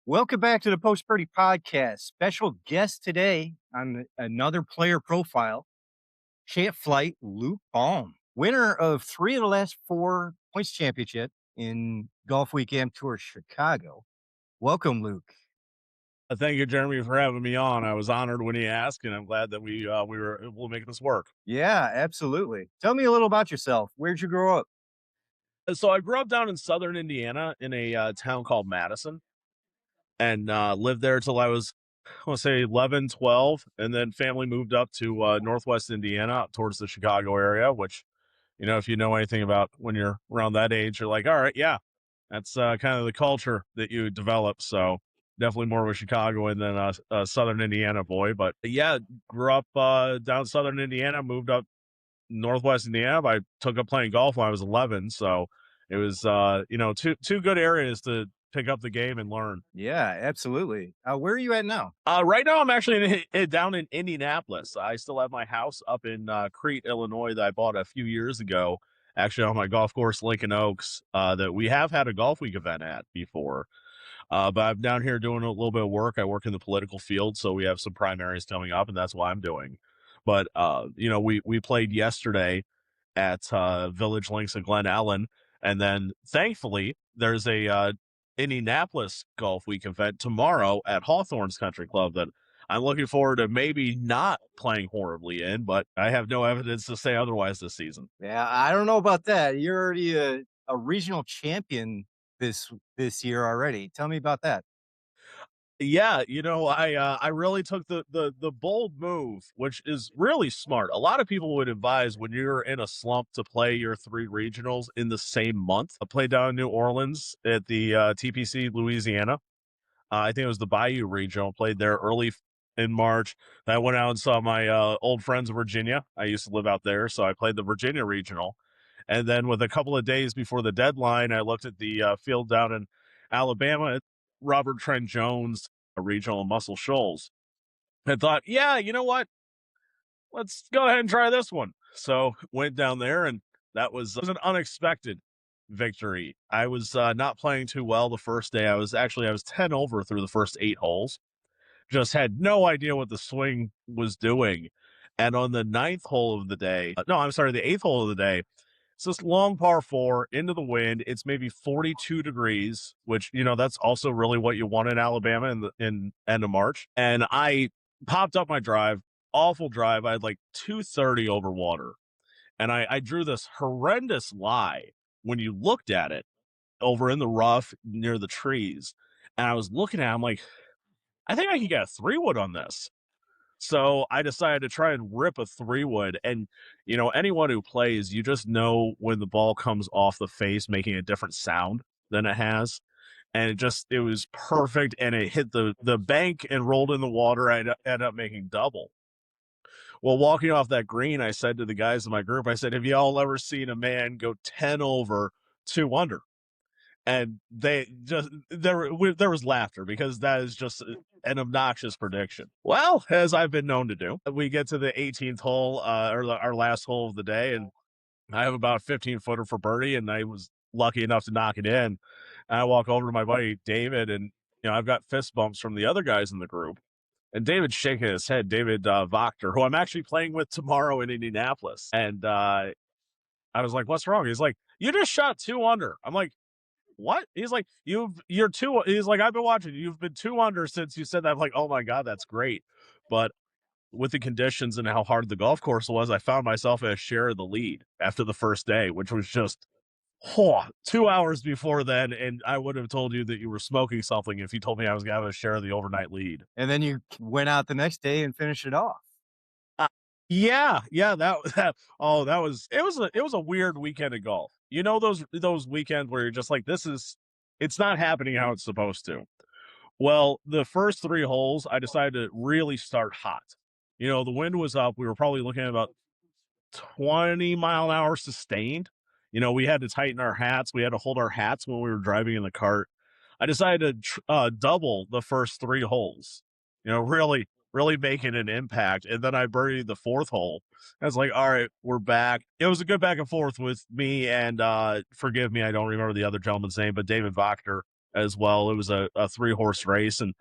Welcome back to the Post Birdie podcast. Special guest today on another player profile, Champ Flight Luke Bohm, winner of three of the last four points championship in Golf Weekend Tour Chicago. Welcome, Luke. Thank you, Jeremy, for having me on. I was honored when he asked, and I'm glad that we were able to make this work. Yeah, absolutely. Tell me a little about yourself. Where'd you grow up? So I grew up down in southern Indiana in a town called Madison, and lived there till I was, I want to say 11, 12, and then family moved up to northwest Indiana, up towards the Chicago area. Which, if you know anything about when you're around that age, you're like, all right, yeah, that's kind of the culture that you develop. So definitely more of a Chicagoan than a Southern Indiana boy. But yeah, grew up down Southern Indiana, moved up Northwest Indiana. I took up playing golf when I was 11. So it was, two good areas to pick up the game and learn. Yeah, absolutely. Where are you at now? Right now, I'm actually down in Indianapolis. I still have my house up in Crete, Illinois, that I bought a few years ago, actually on my golf course, Lincoln Oaks, that we have had a golf week event at before. But I'm down here doing a little bit of work. I work in the political field, so we have some primaries coming up, and that's what I'm doing. But we played yesterday at Village Links in Glen Ellen, and then thankfully there's a Indianapolis Golf Week event tomorrow at Hawthorne's Country Club that I'm looking forward to maybe not playing horribly in, but I have no evidence to say otherwise this season. Yeah, I don't know about that. You're already a regional champion this year already. Tell me about that. Yeah, I really took the bold move, which is really smart. A lot of people would advise when you're in a slump to play your three regionals in the same month. I played down in New Orleans at the TPC Louisiana. I think it was the Bayou Regional. Played there in March. Then I went out and saw my old friends in Virginia. I used to live out there, so I played the Virginia Regional. And then, with a couple of days before the deadline, I looked at the field down in Alabama at Robert Trent Jones Regional in Muscle Shoals, and thought, yeah, you know what? Let's go ahead and try this one. So went down there, and that was an unexpected victory. I was not playing too well the first day. I was 10 over through the first 8 holes. Just had no idea what the swing was doing. And on the ninth hole of the day, no, I'm sorry, the eighth hole of the day, it's this long par four into the wind. It's maybe 42 degrees, which, that's also really what you want in Alabama in end of March. And I popped up my drive, awful drive. I had like 230 over water. And I drew this horrendous lie when you looked at it over in the rough near the trees. And I was looking at it, I'm like, I think I could get a 3-wood on this. So I decided to try and rip a 3-wood. And, anyone who plays, you just know when the ball comes off the face, making a different sound than it has. And it was perfect. And it hit the bank and rolled in the water. I ended up making double. Well, walking off that green, I said to the guys in my group, I said, have you all ever seen a man go 10 over 2 under? And there was laughter, because that is just an obnoxious prediction. Well, as I've been known to do, we get to the 18th hole, or our last hole of the day, and I have about a 15-footer for birdie, and I was lucky enough to knock it in. And I walk over to my buddy David, and I've got fist bumps from the other guys in the group. And David's shaking his head, David Wachter, who I'm actually playing with tomorrow in Indianapolis. And I was like, what's wrong? He's like, you just shot 2 under. I'm like, what? He's like, he's like, I've been watching. You've been 2 under since you said that. I'm like, oh my God, that's great. But with the conditions and how hard the golf course was, I found myself at a share of the lead after the first day, which was just 2 hours before then. And I would have told you that you were smoking something if you told me I was going to have a share of the overnight lead. And then you went out the next day and finished it off. Uh, yeah, it was a weird weekend of golf. Those weekends where you're just like, it's not happening how it's supposed to. Well, the first 3 holes, I decided to really start hot. The wind was up. We were probably looking at about 20-mile-an-hour sustained. We had to tighten our hats. We had to hold our hats when we were driving in the cart. I decided to double the first 3 holes, really, really making an impact. And then I birdied the 4th hole. I was like, all right, we're back. It was a good back and forth with me and, forgive me, I don't remember the other gentleman's name, but David Wachter. as well. It was a 3-horse race, and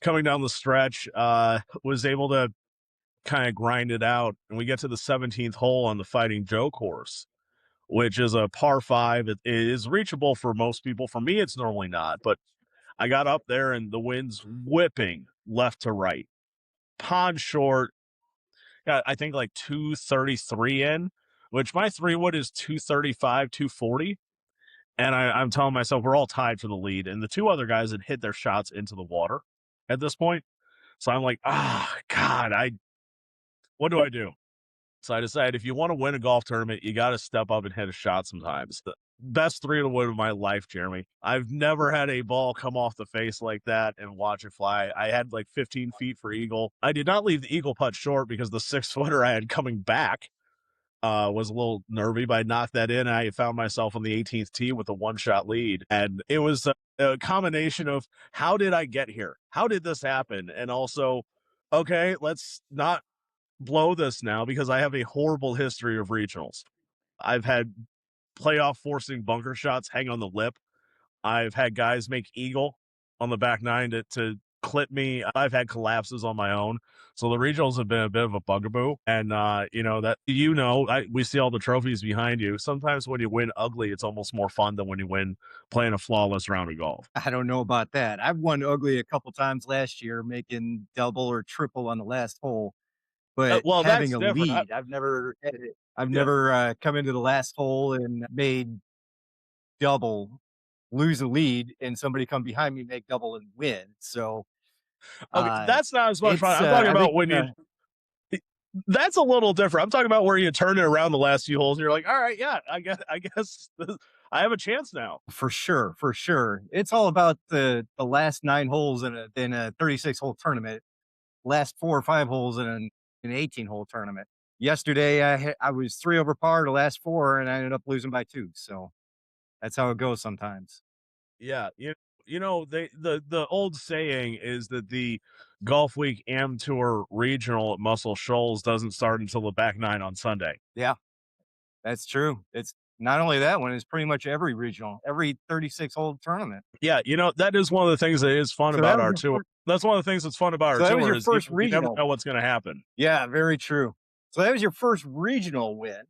coming down the stretch, was able to kind of grind it out. And we get to the 17th hole on the Fighting Joe course, which is a par five. It is reachable for most people. For me, it's normally not, but I got up there and the wind's whipping left to right. Pond short, got I think like 233 in, which my 3 wood is 235, 240. And I'm telling myself we're all tied for the lead. And the two other guys had hit their shots into the water at this point. So I'm like, God, what do I do? So I decided if you want to win a golf tournament, you got to step up and hit a shot sometimes. The best 3-wood of my life, Jeremy. I've never had a ball come off the face like that and watch it fly. I had like 15 feet for eagle. I did not leave the eagle putt short because the 6-footer I had coming back was a little nervy, but I knocked that in. And I found myself on the 18th tee with a 1-shot lead. And it was a combination of how did I get here? How did this happen? And also, okay, let's not blow this now because I have a horrible history of regionals. I've had playoff forcing bunker shots hang on the lip. I've had guys make eagle on the back nine to clip me. I've had collapses on my own. So the regionals have been a bit of a bugaboo. And, we see all the trophies behind you. Sometimes when you win ugly, it's almost more fun than when you win playing a flawless round of golf. I don't know about that. I've won ugly a couple times last year, making double or triple on the last hole, but Well, having that's a different. lead, I've never had it. I've Yeah. never come into the last hole and made double, lose a lead, and somebody come behind me, make double and win. So Okay, uh, that's not as much fun. I'm talking I about think when you that's a little different. I'm talking about where you turn it around the last few holes. And you're like, all right, yeah, I guess I have a chance now. for sure, it's all about the last 9 holes in a 36 hole tournament, last 4 or 5 holes in an 18 hole tournament. Yesterday, I was 3 over par the last 4, and I ended up losing by 2. So that's how it goes sometimes. Yeah, the old saying is that the Golf Week Am Tour Regional at Muscle Shoals doesn't start until the back nine on Sunday. Yeah, that's true. It's not only that one; it's pretty much every regional, every 36 hole tournament. Yeah, that is one of the things that is fun So that about was our your tour. first, That's one of the things that's fun about our so that was tour your is you, first you never regional. know what's going to happen. Yeah, very true. So that was your first regional win.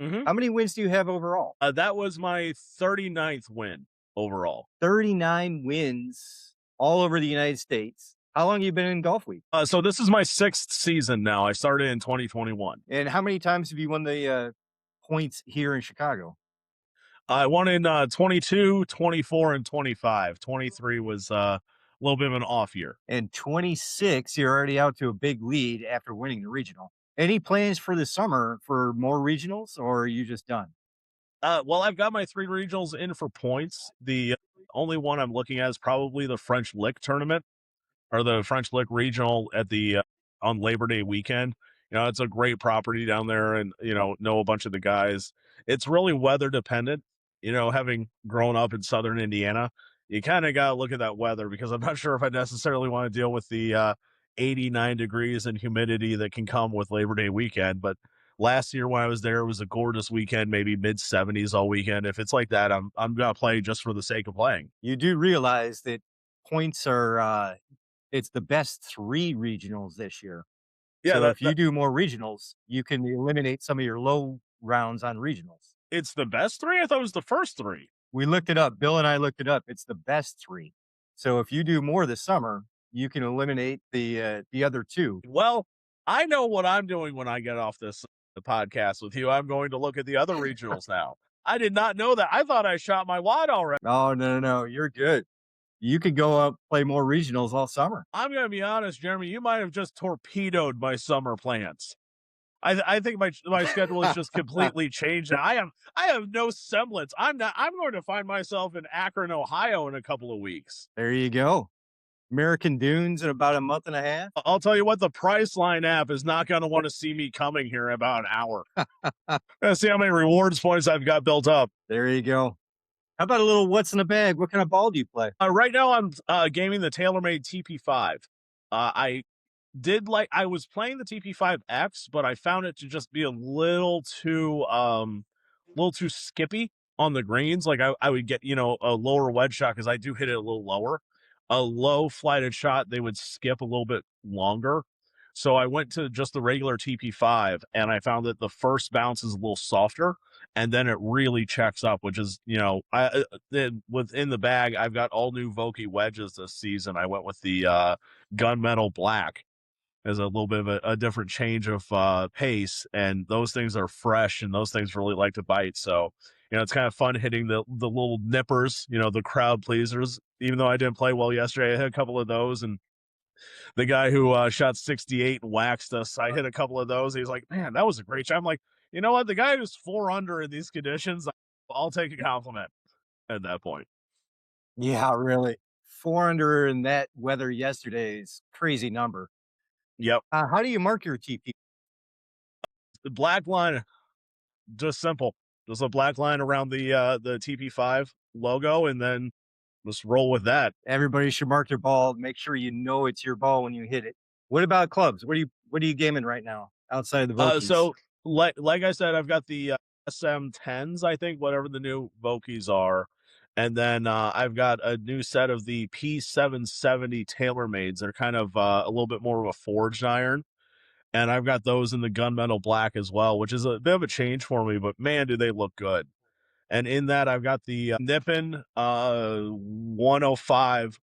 Hmm. How many wins do you have overall? That was my 39th win overall. 39 wins all over the United States. How long have you been in Golf Week? So this is my 6th season now. I started in 2021. And how many times have you won the points here in Chicago? I won in 22, 24, and 25. 23 was a little bit of an off year. And 26, you're already out to a big lead after winning the regional. Any plans for the summer for more regionals, or are you just done? Well, I've got my 3 regionals in for points. The only one I'm looking at is probably the French Lick tournament or the French Lick regional at the on Labor Day weekend. It's a great property down there, and know a bunch of the guys. It's really weather dependent. Having grown up in Southern Indiana, you kind of got to look at that weather because I'm not sure if I necessarily want to deal with the 89 degrees and humidity that can come with Labor Day weekend. But last year when I was there, it was a gorgeous weekend, maybe mid 70s all weekend. If it's like that, I'm gonna play just for the sake of playing. You do realize that points are it's the best 3 regionals this year. Yeah, So that, if you that do more regionals, you can eliminate some of your low rounds on regionals. it's the best 3. I thought it was the first 3. We looked it up. Bill and I looked it up. It's the best 3. So if you do more this summer, you can eliminate the other 2. Well, I know what I'm doing when I get off this the podcast with you. I'm going to look at the other regionals now. I did not know that. I thought I shot my wad already. Oh, no. You're good. You could go up, play more regionals all summer. I'm going to be honest, Jeremy. You might have just torpedoed my summer plans. I think my schedule is just completely changed. I have no semblance. I'm not. I'm going to find myself in Akron, Ohio, in a couple of weeks. There you go. American Dunes in about a month and a half. I'll tell you what, the Priceline app is not going to want to see me coming here in about an hour. Gonna see how many rewards points I've got built up. There you go. How about a little what's in the bag? What kind of ball do you play? Right now, I'm gaming the TaylorMade TP5. I was playing the TP5X, but I found it to just be a little too skippy on the greens, like I would get, a lower wedge shot because I do hit it a little lower. A low flighted shot, they would skip a little bit longer. So I went to just the regular TP5 and I found that the first bounce is a little softer and then it really checks up, which is, within the bag, I've got all new Vokey wedges this season. I went with the gunmetal black as a little bit of a different change of pace, and those things are fresh, and those things really like to bite. So, it's kind of fun hitting the little nippers, the crowd pleasers. Even though I didn't play well yesterday, I hit a couple of those, and the guy who shot 68 and waxed us, I hit a couple of those. He's like, "Man, that was a great shot." I'm like, you know what? The guy who's 4 under in these conditions, I'll take a compliment at that point. Yeah, really. 4 under in that weather yesterday is crazy number. Yep, How do you mark your TP? the black line, just simple. Just a black line around the TP5 logo, and then just roll with that. Everybody should mark their ball. Make sure you know it's your ball when you hit it. What about clubs? What are you gaming right now outside of the Vokies? So like I said, I've got the SM10s, I think, whatever the new Vokies are. And then I've got a new set of the P770 TaylorMades. They're kind of a little bit more of a forged iron. And I've got those in the gunmetal black as well, which is a bit of a change for me, but man, do they look good. And in that, I've got the Nippon 105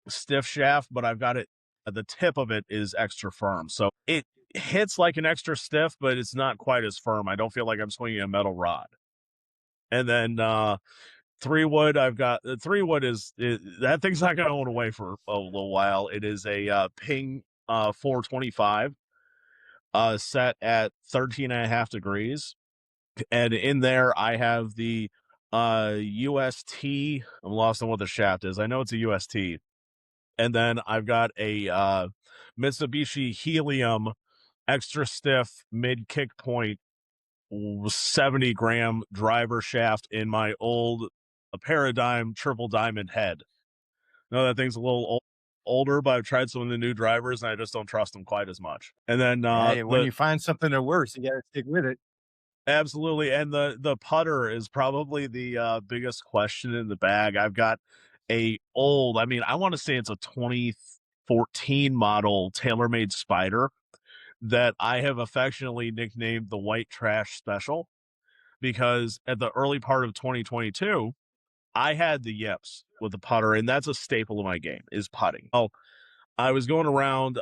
stiff shaft, but I've got it, the tip of it is extra firm. So it hits like an extra stiff, but it's not quite as firm. I don't feel like I'm swinging a metal rod. And then 3 wood, I've got the 3 wood that thing's not going to hold away for a little while. It is a Ping 425 set at 13.5 degrees. And in there, I have the UST. I'm lost on what the shaft is. I know it's a UST. And then I've got a Mitsubishi Helium extra stiff mid kick point 70-gram driver shaft in my old Paradigm triple diamond head. No, that thing's a little older, but I've tried some of the new drivers and I just don't trust them quite as much. And then Hey, when the you find something that works, you got to stick with it. absolutely, and the putter is probably the biggest question in the bag. I've got a old, I mean, I want to say it's a 2014 model TaylorMade Spider that I have affectionately nicknamed the White Trash Special because at the early part of 2022, I had the yips with the putter, and that's a staple of my game is putting. Oh, I was going around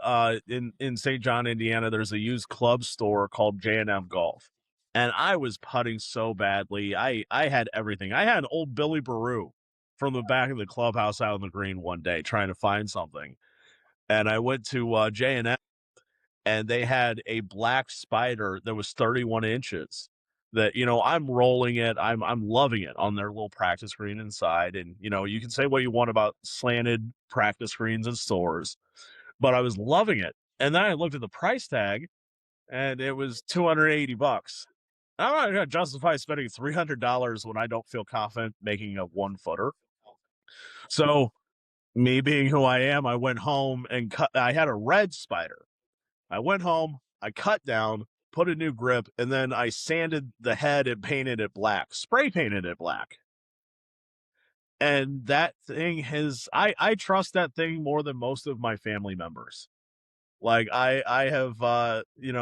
in St. John, Indiana. There's a used club store called J&M Golf, and I was putting so badly. I had everything. I had old Billy Baru from the back of the clubhouse out on the green one day trying to find something, and I went to J&M, and they had a black Spider that was 31 inches. That I'm rolling it. I'm loving it on their little practice green inside, and you can say what you want about slanted practice greens in stores, but I was loving it. And then I looked at the price tag and it was $280. I'm not going to justify spending $300 when I don't feel confident making a 1-footer. So, me being who I am, I went home and I had a red Spider. I went home, I cut down, put a new grip, and then I sanded the head and painted it black, spray painted it black. And that thing I trust that thing more than most of my family members. Like I have you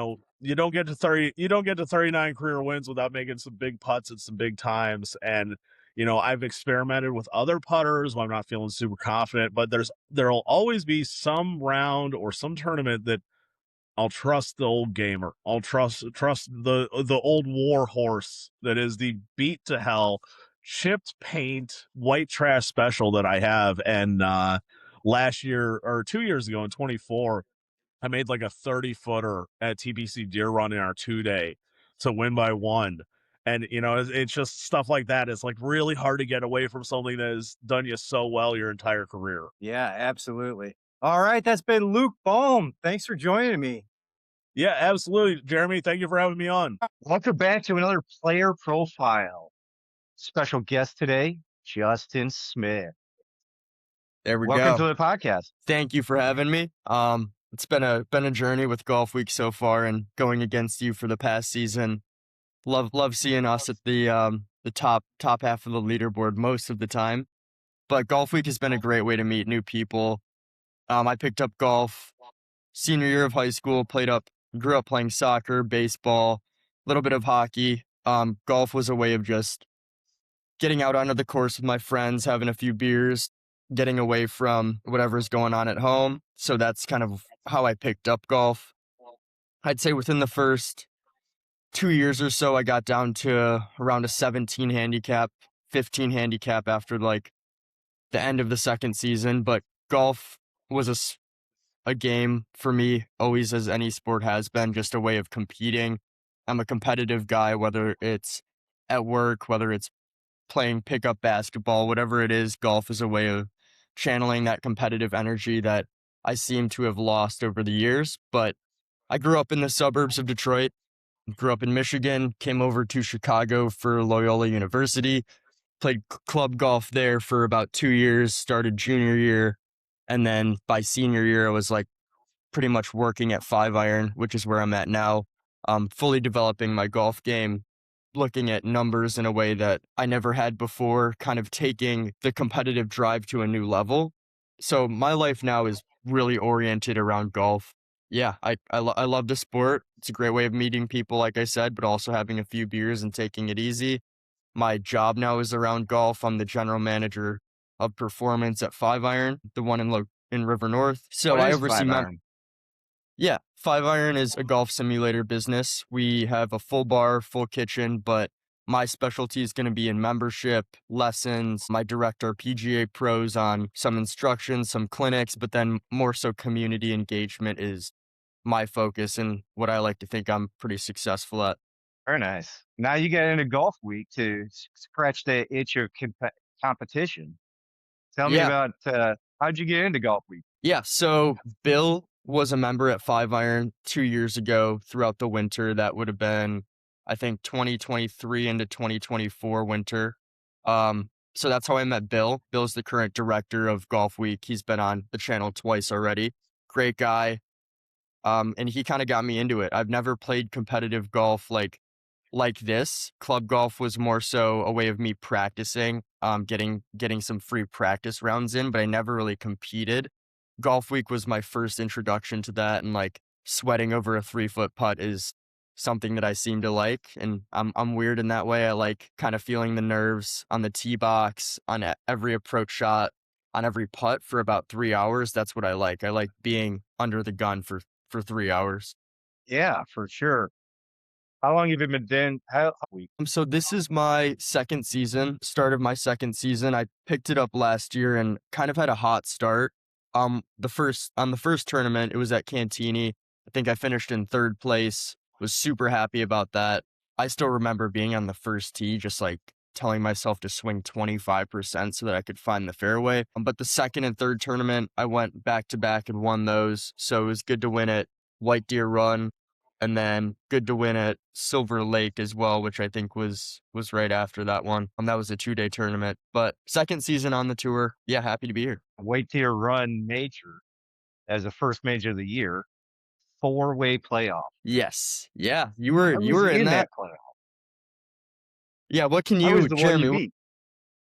don't get to 39 career wins without making some big putts at some big times. And I've experimented with other putters when I'm not feeling super confident, but there'll always be some round or some tournament that I'll trust the old gamer. I'll trust the old war horse that is the beat to hell chipped paint white trash special that I have. And last year or 2 years ago in 24, I made like a 30-footer at TPC Deer Run in our 2-day to win by one. And it's just stuff like that. It's like really hard to get away from something that has done you so well your entire career. Yeah, absolutely. All right, that's been Luke Bohm. Thanks for joining me. Yeah, absolutely, Jeremy. Thank you for having me on. Welcome back to another player profile. Special guest today, Justin Smith. There we Welcome go. to the podcast. Thank you for having me. It's been a journey with Golf Week so far, and going against you for the past season. Love seeing us at the top half of the leaderboard most of the time. But golf week has been a great way to meet new people. I picked up golf senior year of high school, grew up playing soccer, baseball, a little bit of hockey. Golf was a way of just getting out onto the course with my friends, having a few beers, getting away from whatever's going on at home. So that's kind of how I picked up golf. I'd say within the first 2 years or so, I got down to around a 17 handicap, 15 handicap after like the end of the second season. But golf was a game for me, always as any sport has been, just a way of competing. I'm a competitive guy, whether it's at work, whether it's playing pickup basketball, whatever it is, golf is a way of channeling that competitive energy that I seem to have lost over the years. But I grew up in the suburbs of Detroit, grew up in Michigan, came over to Chicago for Loyola University, played club golf there for about 2 years, started junior year. And then by senior year, I was like pretty much working at 5-iron, which is where I'm at now, fully developing my golf game, looking at numbers in a way that I never had before, kind of taking the competitive drive to a new level. So my life now is really oriented around golf. Yeah, I love the sport. It's a great way of meeting people, like I said, but also having a few beers and taking it easy. My job now is around golf. I'm the general manager of performance at 5-iron, the one in River North. So What I is oversee 5-iron? yeah, 5-iron is a golf simulator business. We have a full bar, full kitchen, but my specialty is going to be in membership, lessons. I direct our PGA pros on some instruction, some clinics, but then more so community engagement is my focus and what I like to think I'm pretty successful at. Very nice. Now you get into golf week to scratch the itch of competition. Tell me Yeah, about how'd you get into golf week? yeah. So Bill was a member at 5-iron 2 years ago throughout the winter. That would have been, I think, 2023 into 2024 winter. So that's how I met Bill. Bill's the current director of Golf Week. He's been on the channel twice already. Great guy. And he kind of got me into it. I've never played competitive golf like this. Club golf was more so a way of me practicing, getting some free practice rounds in, but I never really competed. Golf week was my first introduction to that, and like sweating over a 3-foot putt is something that I seem to like, and I'm weird in that way. I like kind of feeling the nerves on the tee box, on every approach shot, on every putt for about 3 hours. That's what I like. I like being under the gun for 3 hours. Yeah, for sure. How long have you been doing how week? So this is my second season, start of my second season. I picked it up last year and kind of had a hot start. The first tournament, it was at Cantini. I think I finished in third place. Was super happy about that. I still remember being on the first tee, just like telling myself to swing 25% so that I could find the fairway. But the second and third tournament, I went back to back and won those. So it was good to win at White Deer Run, and then good to win at Silver Lake as well, which I think was right after that one. That was a 2-day tournament. But second season on the tour, yeah, happy to be here. Wait till you run major as the first major of the year, 4-way playoff. Yes, yeah, I you was were in in that. that playoff. Yeah, what can I was you, the one you Jeremy? beat.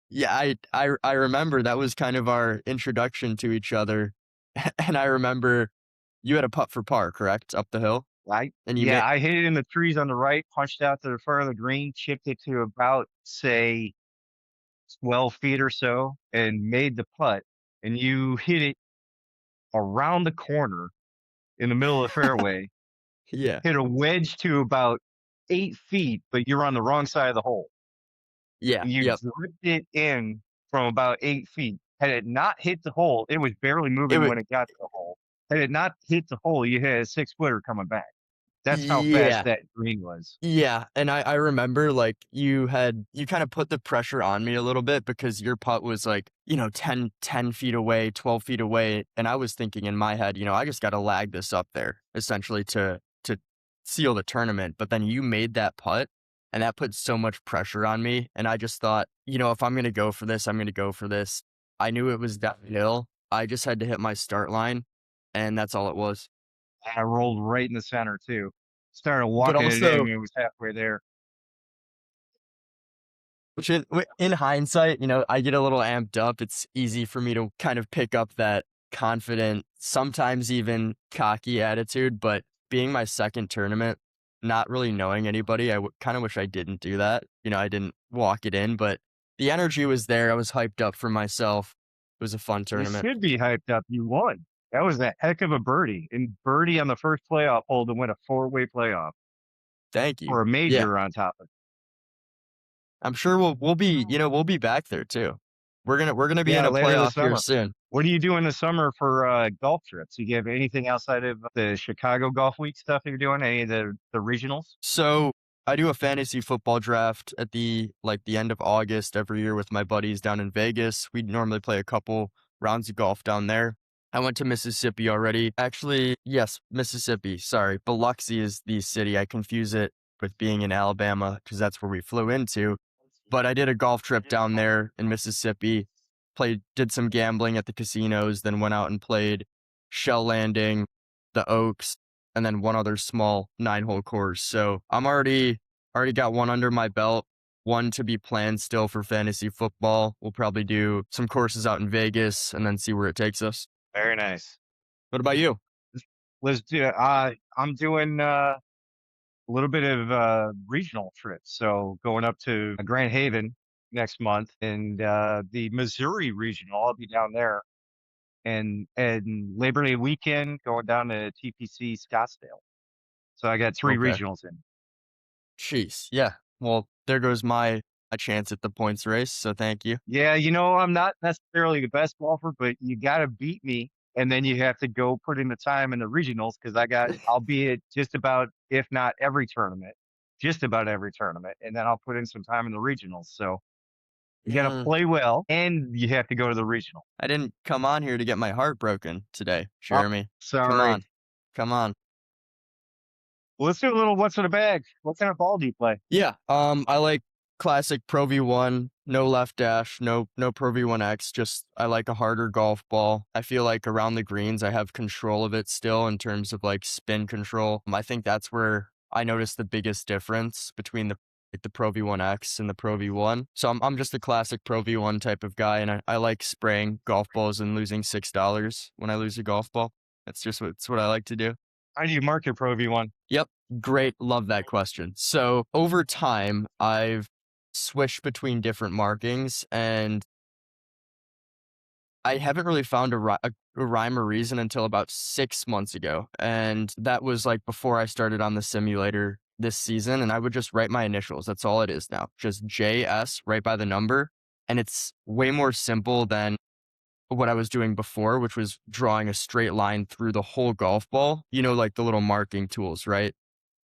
Yeah, I remember that was kind of our introduction to each other, and I remember you had a putt for par, correct, up the hill, Right? and you Yeah, made I hit it in the trees on the right, punched out to the front of the green, chipped it to about, say, 12 feet or so, and made the putt. And you hit it around the corner in the middle of the fairway, yeah, hit a wedge to about 8 feet, but you're on the wrong side of the hole. yeah, And you yep. dripped it in from about 8 feet. Had it not hit the hole, it was barely It moving was when it got to the hole. Had it not hit the hole, you had a 6-footer coming back. That's how fast yeah. that green was. Yeah, and I remember, like, you kinda put the pressure on me a little bit because your putt was, like, 10 feet away, 12 feet away, and I was thinking in my head, I just gotta lag this up there, essentially, to seal the tournament, but then you made that putt, and that put so much pressure on me, and I just thought, if I'm gonna go for this, I'm gonna go for this. I knew it was downhill. I just had to hit my start line, and that's all it was. I rolled right in the center too. Started But walking it in also and it was halfway there. Which in hindsight, I get a little amped up. It's easy for me to kind of pick up that confident, sometimes even cocky attitude. But being my second tournament, not really knowing anybody, I kind of wish I didn't do that. I didn't walk it in, but the energy was there. I was hyped up for myself. It was a fun You tournament. should be hyped up. You won. That was a heck of a birdie. And birdie on the first playoff hole to win a 4-way playoff Thank you. or a Yeah, major on top of it. I'm sure we'll be back there too. We're gonna be in Yeah, a later this playoff here summer. soon. What do you do in the summer for golf trips? You have anything outside of the Chicago Golf Week stuff that you're doing? Any of the regionals? So I do a fantasy football draft at the end of August every year with my buddies down in Vegas. We normally play a couple rounds of golf down there. I went to Mississippi already. Actually, yes, Mississippi. Sorry, Biloxi is the city. I confuse it with being in Alabama because that's where we flew into. But I did a golf trip down there in Mississippi, did some gambling at the casinos, then went out and played Shell Landing, the Oaks, and then one other small 9-hole course. So I'm already got one under my belt, one to be planned still for fantasy football. We'll probably do some courses out in Vegas and then see where it takes us. Very nice. What about you? Let's do it. I'm doing a little bit of regional trips. So going up to Grand Haven next month and the Missouri regional. I'll be down there. And Labor Day weekend going down to TPC Scottsdale. So I got 3 Okay. regionals in. Jeez. Yeah. Well, there goes my a chance at the points race. So thank you. Yeah, I'm not necessarily the best golfer, but you got to beat me. And then you have to go put in the time in the regionals because I'll be at just about, if not every tournament, just about every tournament. And then I'll put in some time in the regionals. So you got to Mm, play well and you have to go to the regional. I didn't come on here to get my heart broken today, Oh, Jeremy. Come sorry. on. Come on. Well, let's do a little what's in the bag. What kind of ball do you play? Yeah. I like classic Pro V1, no left dash, no Pro V1X. Just I like a harder golf ball. I feel like around the greens I have control of it still in terms of like spin control. I think that's where I noticed the biggest difference between the Pro V1X and the Pro V1. So I'm just a classic Pro V1 type of guy, and I like spraying golf balls and losing $6 when I lose a golf ball. It's what I like to do. How do you mark your Pro V1? Yep. Great. Love that question. So over time, I've switched between different markings and I haven't really found a rhyme or reason until about 6 months ago. And that was like before I started on the simulator this season. And I would just write my initials. That's all it is now. Just JS right by the number. And it's way more simple than what I was doing before, which was drawing a straight line through the whole golf ball, like the little marking tools, right?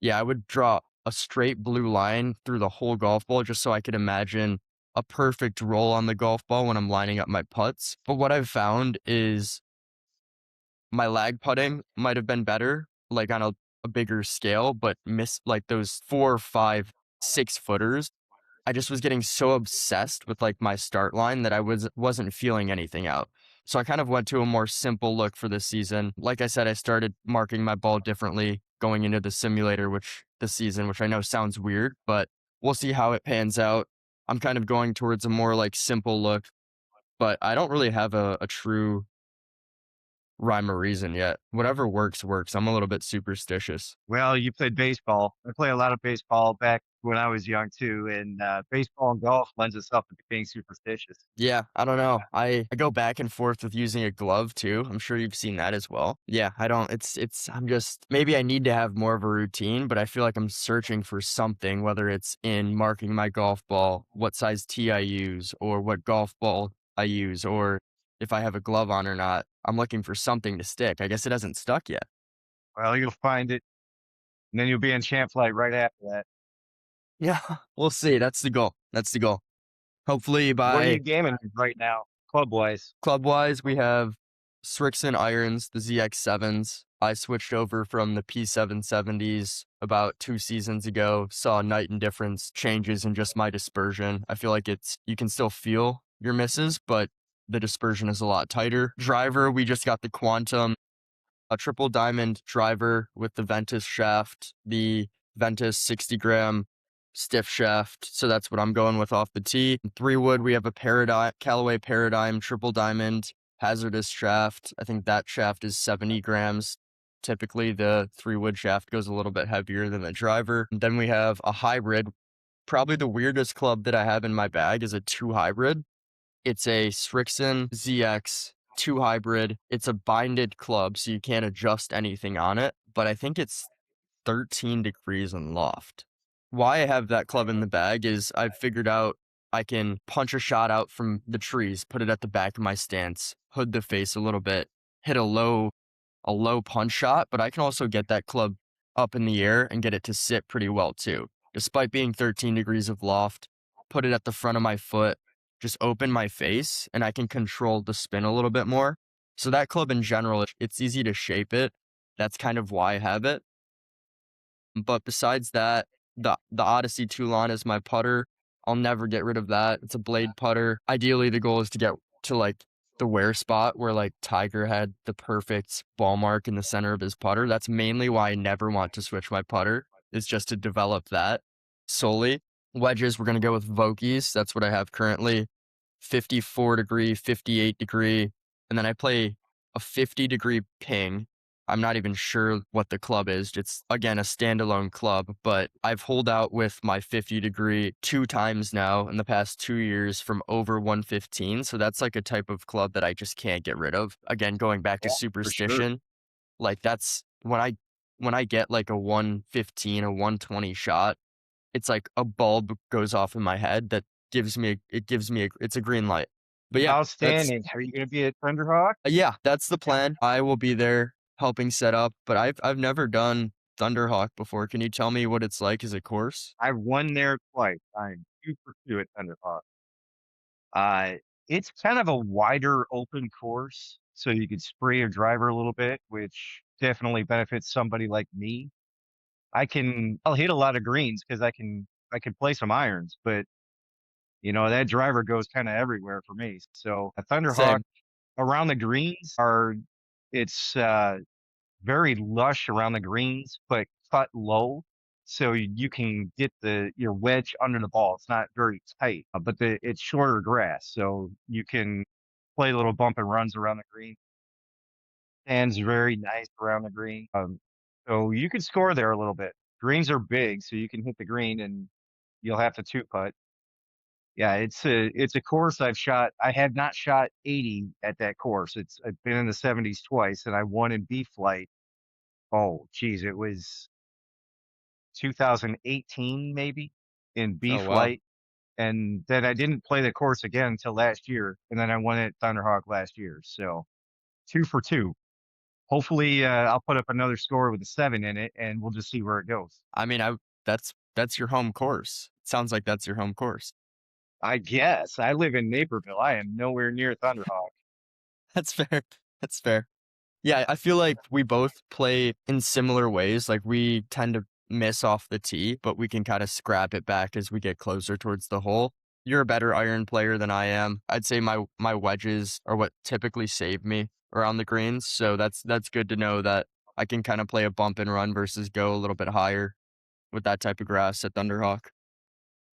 Yeah, I would draw a straight blue line through the whole golf ball just so I could imagine a perfect roll on the golf ball when I'm lining up my putts. But what I've found is my lag putting might have been better, like on a bigger scale, but miss like those 4, 5, 6 footers. I just was getting so obsessed with like my start line that I wasn't feeling anything out. So I kind of went to a more simple look for this season. Like I said, I started marking my ball differently going into the simulator, this season, which I know sounds weird, but we'll see how it pans out. I'm kind of going towards a more like simple look, but I don't really have a true rhyme or reason yet. Whatever works, works. I'm a little bit superstitious. Well, you played baseball. I play a lot of baseball back when I was young too, and baseball and golf lends itself to being superstitious. Yeah, I don't know. I go back and forth with using a glove too. I'm sure you've seen that as well. Yeah, I don't I'm just maybe I need to have more of a routine, but I feel like I'm searching for something, whether it's in marking my golf ball, what size tee I use, or what golf ball I use, or if I have a glove on or not. I'm looking for something to stick. I guess it hasn't stuck yet. Well, you'll find it, and then you'll be in champ flight right after that. Yeah, we'll see. That's the goal. That's the goal. Hopefully What are you by gaming right now, club wise? club wise, we have Srixon irons, the ZX7s. I switched over from the P770s about 2 seasons ago, saw night and difference changes in just my dispersion. I feel like you can still feel your misses, but the dispersion is a lot tighter. Driver, we just got the Quantum, a triple diamond driver with the Ventus shaft, the Ventus 60 gram stiff shaft. So that's what I'm going with off the tee. 3-wood, we have a Callaway Paradigm Triple Diamond hazardous shaft. I think that shaft is 70 grams. Typically, the 3-wood shaft goes a little bit heavier than the driver. And then we have a hybrid. Probably the weirdest club that I have in my bag is a 2 hybrid. It's a Strixon ZX 2 hybrid. It's a binded club, so you can't adjust anything on it. But I think it's 13 degrees in loft. Why I have that club in the bag is I've figured out I can punch a shot out from the trees, put it at the back of my stance, hood the face a little bit, hit a low punch shot, but I can also get that club up in the air and get it to sit pretty well too. Despite being 13 degrees of loft, put it at the front of my foot, just open my face, and I can control the spin a little bit more. So that club in general, it's easy to shape it. That's kind of why I have it. But besides that, the Odyssey Toulon is my putter. I'll never get rid of that. It's a blade putter. Ideally, the goal is to get to like the wear spot where like Tiger had the perfect ball mark in the center of his putter. That's mainly why I never want to switch my putter, is just to develop that solely. Wedges, we're going to go with Vokies. That's what I have currently. 54 degree, 58 degree. And then I play a 50 degree ping. I'm not even sure what the club is. It's, again, a standalone club, but I've holed out with my 50 degree 2 times now in the past 2 years from over 115. So that's like a type of club that I just can't get rid of. Again, going back to superstition, like that's when I get like a 115, a 120 shot, it's like a bulb goes off in my head that it's a green light. But yeah, Outstanding. Are you going to be at Thunderhawk? yeah, that's the plan. I will be there helping set up, but I've never done Thunderhawk before. Can you tell me what it's like as a course? I've won there twice. I'm 2 for 2 at Thunderhawk. It's kind of a wider open course, so you could spray your driver a little bit, which definitely benefits somebody like me. I'll hit a lot of greens because I can play some irons, but that driver goes kind of everywhere for me. So a Thunderhawk Same. around the greens it's very lush around the greens, but cut low. So you can get your wedge under the ball. It's not very tight, but it's shorter grass. So you can play little bump and runs around the green. Stands very nice around the green. So you can score there a little bit. Greens are big, so you can hit the green and you'll have to 2-putt. Yeah, it's a course I've shot. I have not shot 80 at that course. I've been in the 70s twice, and I won in B flight. Oh, geez, it was 2018 maybe in B Oh wow. flight, and then I didn't play the course again until last year, and then I won at Thunderhawk last year. So 2 for 2. Hopefully, I'll put up another score with a 7 in it, and we'll just see where it goes. I mean, that's your home course. Sounds like that's your home course. I guess I live in Naperville. I am nowhere near Thunderhawk. That's fair. That's fair. Yeah, I feel like we both play in similar ways. Like we tend to miss off the tee, but we can kind of scrap it back as we get closer towards the hole. You're a better iron player than I am. I'd say my wedges are what typically save me around the greens. So that's good to know that I can kind of play a bump and run versus go a little bit higher with that type of grass at Thunderhawk.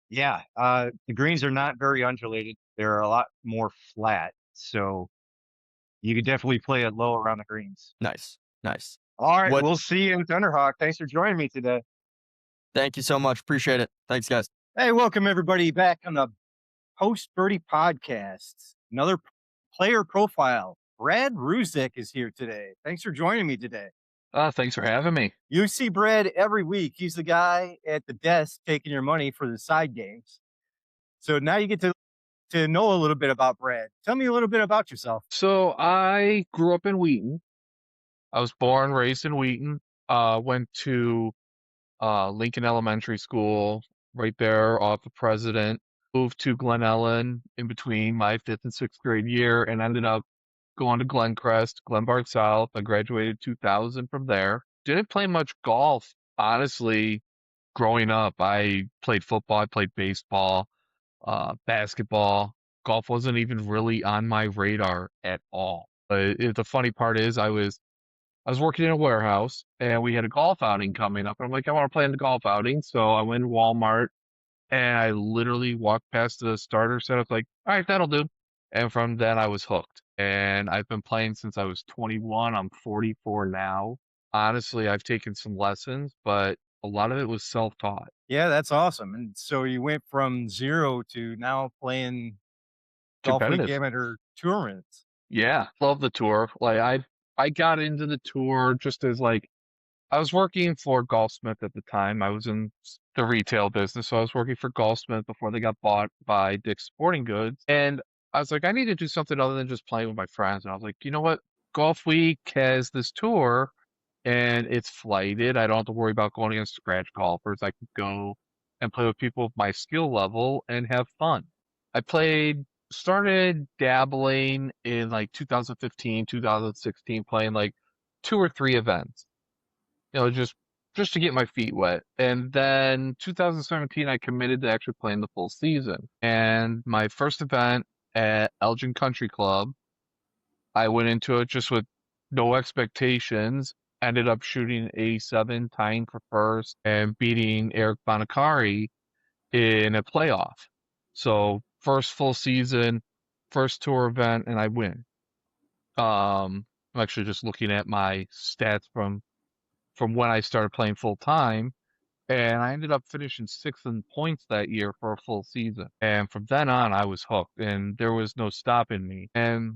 Yeah, the greens are not very undulated. They're a lot more flat, so you could definitely play it low around the greens. Nice. Nice. All right, What we'll see you in Thunderhawk. Thanks for joining me today. Thank you so much. Appreciate it. Thanks, guys. Hey, welcome everybody back on the Post Birdie podcast. Another player profile. Brad Ruzek is here today. Thanks for joining me today. Thanks for having me. You see Brad every week. He's the guy at the desk taking your money for the side games. So now you get to know a little bit about Brad. Tell me a little bit about yourself. So I grew up in Wheaton. I was born, raised in Wheaton. Went to Lincoln Elementary School, right there off of President. Moved to Glen Ellen in between my 5th and 6th grade year, and ended up going to Glencrest, Glenbard South. I graduated 2000 from there. Didn't play much golf, honestly, growing up. I played football, I played baseball, basketball. Golf wasn't even really on my radar at all. The funny part is I was working in a warehouse and we had a golf outing coming up. And I'm like, I want to play in the golf outing. So I went to Walmart, And I literally walked past the starter set. I was like, all right, that'll do. And from then I was hooked. And I've been playing since I was 21. I'm 44 now. Honestly, I've taken some lessons, but a lot of it was self-taught. Yeah, that's awesome. And so you went from 0 to now playing Golf Week Competitive. Amateur tournaments. Yeah, love the tour. Like I got into the tour just as like I was working for Golfsmith at the time. I was in the retail business, so I was working for Golfsmith before they got bought by Dick's Sporting Goods. And I was like, I need to do something other than just playing with my friends. And I was like, you know what? Golf Week has this tour and it's flighted. I don't have to worry about going against scratch golfers. I can go and play with people of my skill level and have fun. I started dabbling in like 2015, 2016, playing like 2 or 3 events, just to get my feet wet. And then 2017, I committed to actually playing the full season. And my first event at Elgin Country Club, I went into it just with no expectations, ended up shooting 87, tying for first, and beating Eric Bonacari in a playoff. So first full season, first tour event, and I win. I'm actually just looking at my stats from when I started playing full time, and I ended up finishing 6th in points that year for a full season. And from then on, I was hooked, and there was no stopping me. And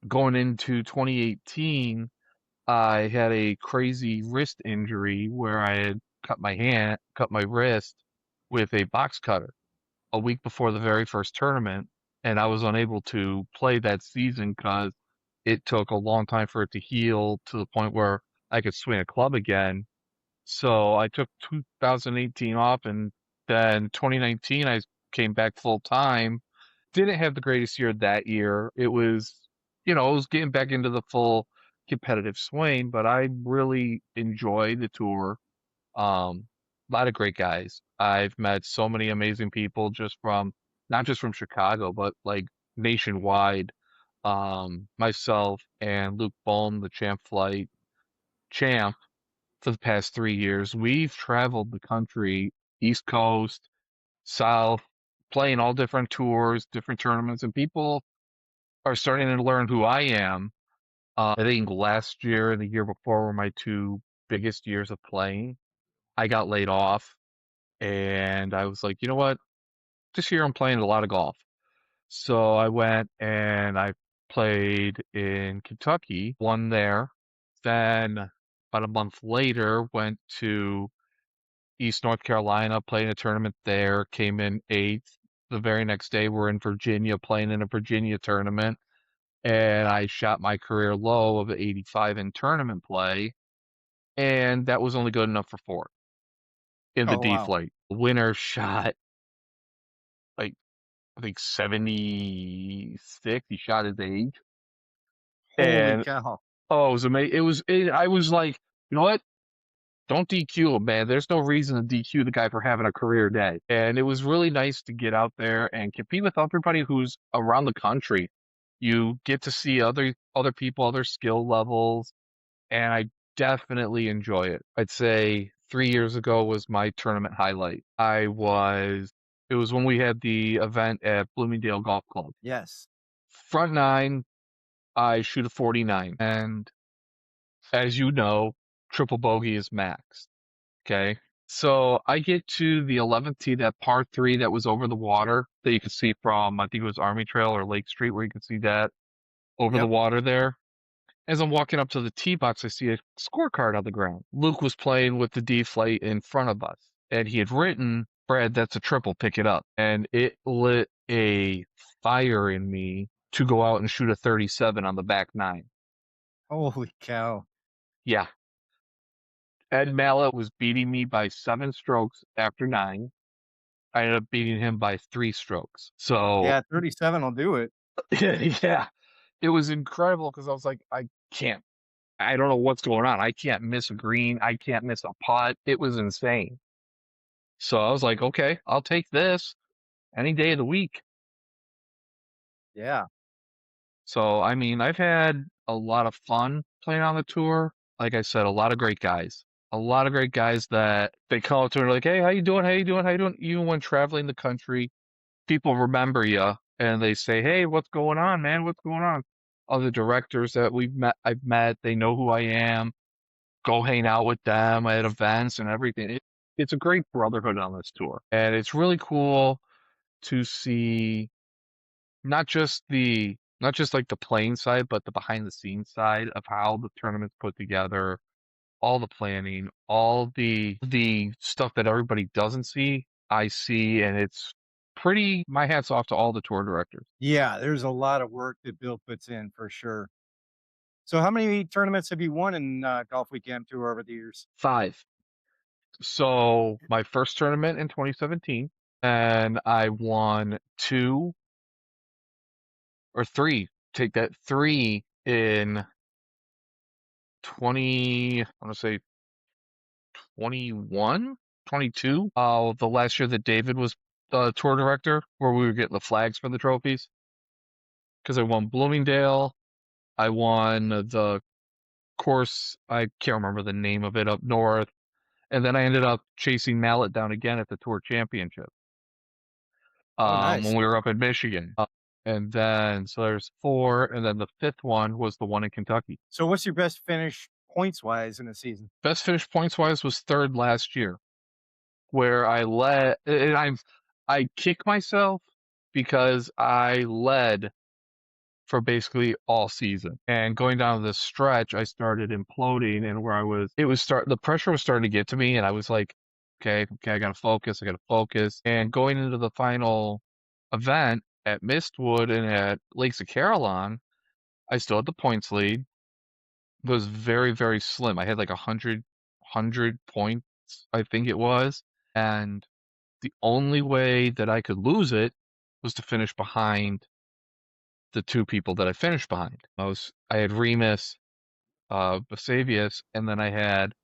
going into 2018, I had a crazy wrist injury where I had cut my wrist with a box cutter a week before the very first tournament, and I was unable to play that season because it took a long time for it to heal to the point where I could swing a club again. So I took 2018 off, and then 2019 I came back full time. Didn't have the greatest year that year. It was getting back into the full competitive swing, but I really enjoyed the tour. A lot of great guys. I've met so many amazing people not just from Chicago, but like nationwide. Myself and Luke Bohm, the champ flight champ for the past 3 years, we've traveled the country, East Coast, South, playing all different tours, different tournaments, and people are starting to learn who I am. I think last year and the year before were my 2 biggest years of playing. I got laid off, and I was like, you know what? This year I'm playing a lot of golf. So I went and I played in Kentucky, won there. Then about a month later, went to East North Carolina, played in a tournament there, came in 8th. The very next day, we're in Virginia playing in a Virginia tournament, and I shot my career low of 85 in tournament play, and that was only good enough for 4th in the Oh, D wow. flight. Winner shot like I think 76. He shot his age, Holy and cow. oh, it was amazing. I was like, you know what? Don't DQ him, man. There's no reason to DQ the guy for having a career day. And it was really nice to get out there and compete with everybody who's around the country. You get to see other people, other skill levels, and I definitely enjoy it. I'd say 3 years ago was my tournament highlight. It was when we had the event at Bloomingdale Golf Club. Yes. Front nine, I shoot a 49. And as you know, triple bogey is max. Okay. So I get to the 11th tee, that par 3 that was over the water that you could see from, I think it was Army Trail or Lake Street, where you could see that over the Yep. water there. As I'm walking up to the tee box, I see a scorecard on the ground. Luke was playing with the D flight in front of us, and he had written, Brad, that's a triple, pick it up. And it lit a fire in me to go out and shoot a 37 on the back 9. Holy cow. Yeah. Ed Mallet was beating me by 7 strokes after 9. I ended up beating him by 3 strokes. So, Yeah, 37 will do it. yeah, it was incredible because I was like, I don't know what's going on. I can't miss a green. I can't miss a putt. It was insane. So I was like, okay, I'll take this any day of the week. Yeah. So, I mean, I've had a lot of fun playing on the tour. Like I said, a lot of great guys. a lot of great guys that they call up to and are like, hey, how you doing? How you doing? How you doing? Even when traveling the country, people remember you and they say, hey, what's going on, man? What's going on? Other directors that I've met, they know who I am. Go hang out with them at events and everything. It's a great brotherhood on this tour. And it's really cool to see not just like the playing side, but the behind the scenes side of how the tournament's put together, all the planning, all the stuff that everybody doesn't see, I see, and it's pretty. My hat's off to all the tour directors. Yeah, there's a lot of work that Bill puts in for sure. So how many tournaments have you won in Golf Weekend Tour over the years? 5. So my first tournament in 2017, and I won 2 or 3. Take that 3 in 20. I want to say 21, 22. The last year that David was the tour director, where we were getting the flags for the trophies. Because I won Bloomingdale, I won the course, I can't remember the name of it, up north, and then I ended up chasing Mallet down again at the Tour Championship. Oh, nice. When we were up in Michigan. And then, so there's 4, and then the 5th one was the one in Kentucky. So what's your best finish points-wise in the season? Best finish points-wise was 3rd last year, where I kick myself because I led for basically all season. And going down this stretch, I started imploding, and the pressure was starting to get to me, and I was like, okay, I gotta focus. And going into the final event at Mistwood and at Lakes of Carillon, I still had the points lead. It was very, very slim. I had like 100 points, I think it was. And the only way that I could lose it was to finish behind the 2 people that I finished behind. I had Remus, Basavius, and then I had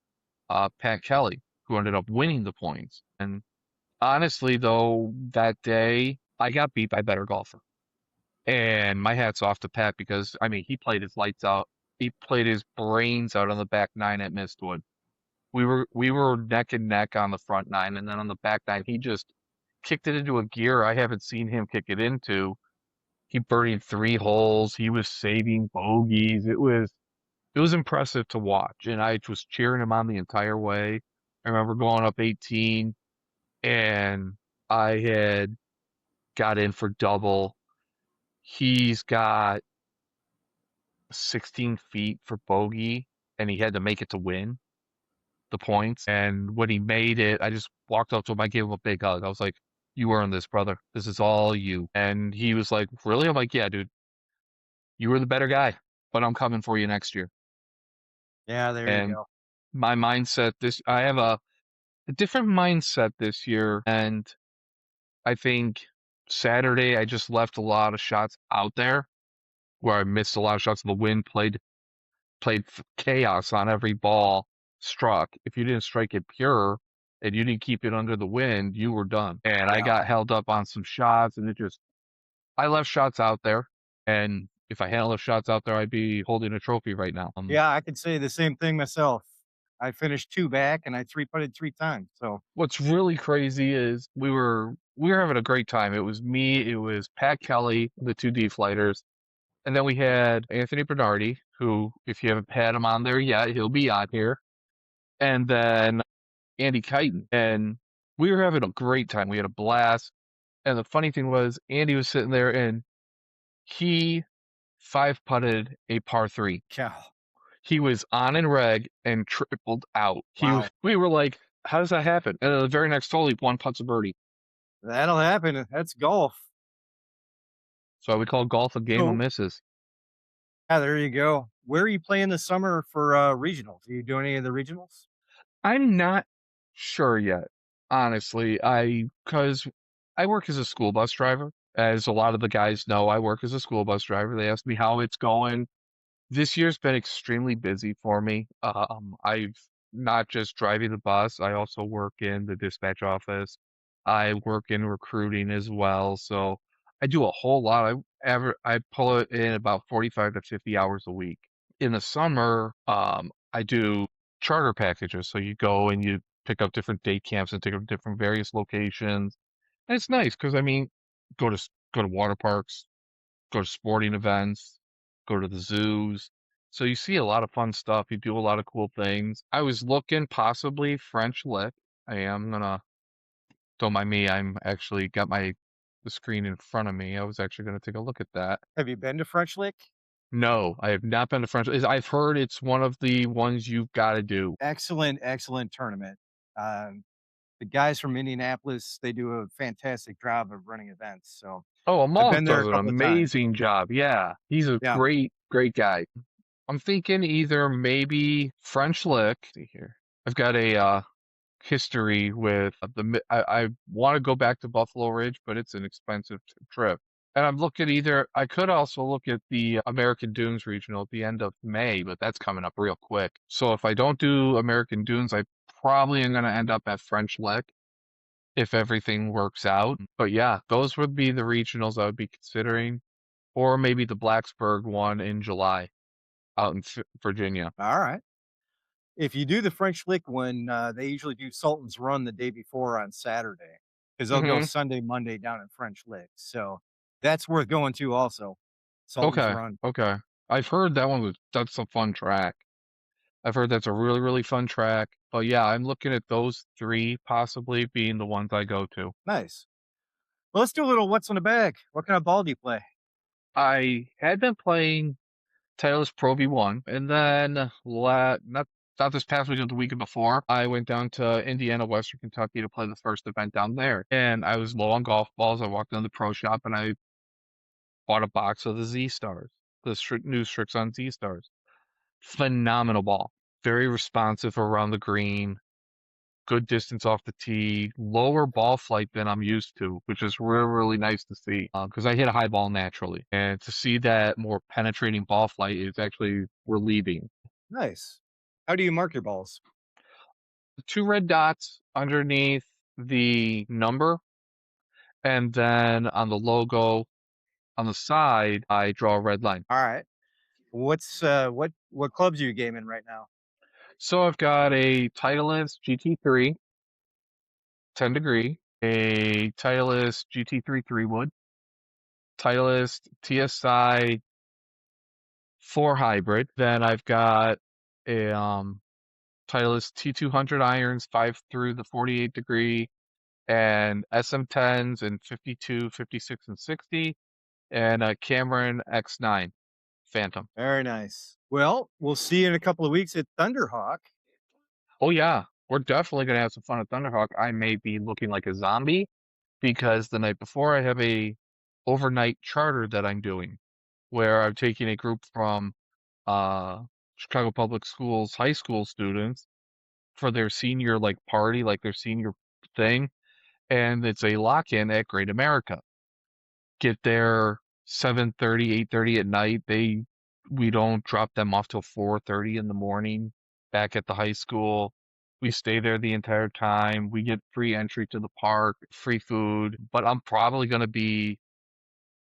Pat Kelly, who ended up winning the points. And honestly, though, that day I got beat by a better golfer. And my hat's off to Pat because I mean he played his lights out. He played his brains out on the back 9 at Mistwood. We were neck and neck on the front 9, and then on the back 9 he just kicked it into a gear I haven't seen him kick it into. He birdied 3 holes. He was saving bogeys. It was impressive to watch, and I was cheering him on the entire way. I remember going up 18, and I had got in for double. He's got 16 feet for bogey, and he had to make it to win the points. And when he made it, I just walked up to him. I gave him a big hug. I was like, "You earned this, brother. This is all you." And he was like, "Really?" I'm like, "Yeah, dude. You were the better guy, but I'm coming for you next year." Yeah, there you And go. my mindset I have a different mindset this year, and I think Saturday I just left a lot of shots out there where I missed a lot of shots. The wind played chaos on every ball struck. If you didn't strike it pure and you didn't keep it under the wind, you were done. And I Yeah. got held up on some shots, and I left shots out there, and if I hadn't left shots out there, I'd be holding a trophy right now. Yeah, I could say the same thing myself. I finished 2 back and I 3-putted 3 times. So What's really crazy is we were having a great time. It was me, it was Pat Kelly, the 2 D flighters, and then we had Anthony Bernardi, who, if you haven't had him on there yet, he'll be on here, and then Andy Kighton, and we were having a great time. We had a blast, and the funny thing was, Andy was sitting there, and he 5-putted a par 3. cow. He was on in reg and tripled out. Wow. We were like, how does that happen? And then the very next hole, he 1-putts a birdie. That'll happen. That's golf. So we call golf a game So of misses. yeah, there you go. Where are you playing this summer for regionals? Are you doing any of the regionals? I'm not sure yet, honestly. Because I work as a school bus driver. As a lot of the guys know, I work as a school bus driver. They asked me how it's going. This year's been extremely busy for me. I've not just driving the bus, I also work in the dispatch office. I work in recruiting as well. So I do a whole lot. I pull it in about 45 to 50 hours a week. In the summer, I do charter packages. So you go and you pick up different day camps and take up different various locations. And it's nice because I mean, go to water parks, go to sporting events, go to the zoos. So you see a lot of fun stuff. You do a lot of cool things. I was looking possibly French Lick. I am gonna, don't mind me. I'm actually got the screen in front of me. I was actually gonna take a look at that. Have you been to French Lick? No, I have not been to French. I've heard it's one of the ones you've got to do. Excellent, excellent tournament. The guys from Indianapolis, they do a fantastic job of running events. So Oh, I've Amal been there does a an couple of times. amazing job. Yeah, he's a Yeah. great guy. I'm thinking either maybe French Lick. Let's see here. I've got a history with I want to go back to Buffalo Ridge, but it's an expensive trip. And I'm looking either, I could also look at the American Dunes Regional at the end of May, but that's coming up real quick. So if I don't do American Dunes, I probably am going to end up at French Lick if everything works out. But yeah, those would be the regionals I would be considering, or maybe the Blacksburg one in July out in Virginia. All right. If you do the French Lick one, they usually do Sultan's Run the day before on Saturday because they'll go Mm-hmm. Sunday, Monday down in French Lick. So that's worth going to also. Sultan's Okay, Run. okay. I've heard that's a fun track. I've heard that's a really fun track. But yeah, I'm looking at those three possibly being the ones I go to. Nice. Well, let's do a little what's on the bag. What kind of ball do you play? I had been playing Titleist Pro V1, and then not this past weekend, the weekend before, I went down to Indiana, Western Kentucky to play the first event down there. And I was low on golf balls. I walked into the pro shop and I bought a box of the Z Stars, new Strixon Z Stars. Phenomenal ball. Very responsive around the green, good distance off the tee, lower ball flight than I'm used to, which is really nice to see because I hit a high ball naturally. And to see that more penetrating ball flight is actually relieving. Nice. How do you mark your balls? The two red dots underneath the number, and then on the logo on the side, I draw a red line. All right. What's what clubs are you gaming right now? So I've got a Titleist GT3 10 degree, a Titleist GT3 3-wood, Titleist TSI 4 hybrid. Then I've got a Titleist T200 irons 5 through the 48 degree, and SM10s in 52, 56, and 60, and a Cameron X9 Phantom. Very nice. Well, we'll see you in a couple of weeks at Thunderhawk. Oh yeah, we're definitely gonna have some fun at Thunderhawk. I may be looking like a zombie because the night before I have a overnight charter that I'm doing, where I'm taking a group from Chicago Public Schools high school students for their senior party, like their senior thing, and it's a lock-in at Great America. Get there 7:30, 8:30 at night. We don't drop them off till 4:30 in the morning back at the high school. We stay there the entire time. We get free entry to the park, free food, but I'm probably going to be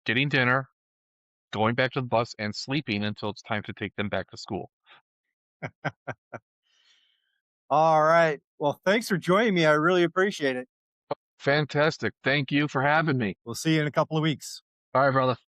getting dinner, going back to the bus, and sleeping until it's time to take them back to school. All right. Well, thanks for joining me. I really appreciate it. Fantastic. Thank you for having me. We'll see you in a couple of weeks. All right, brother.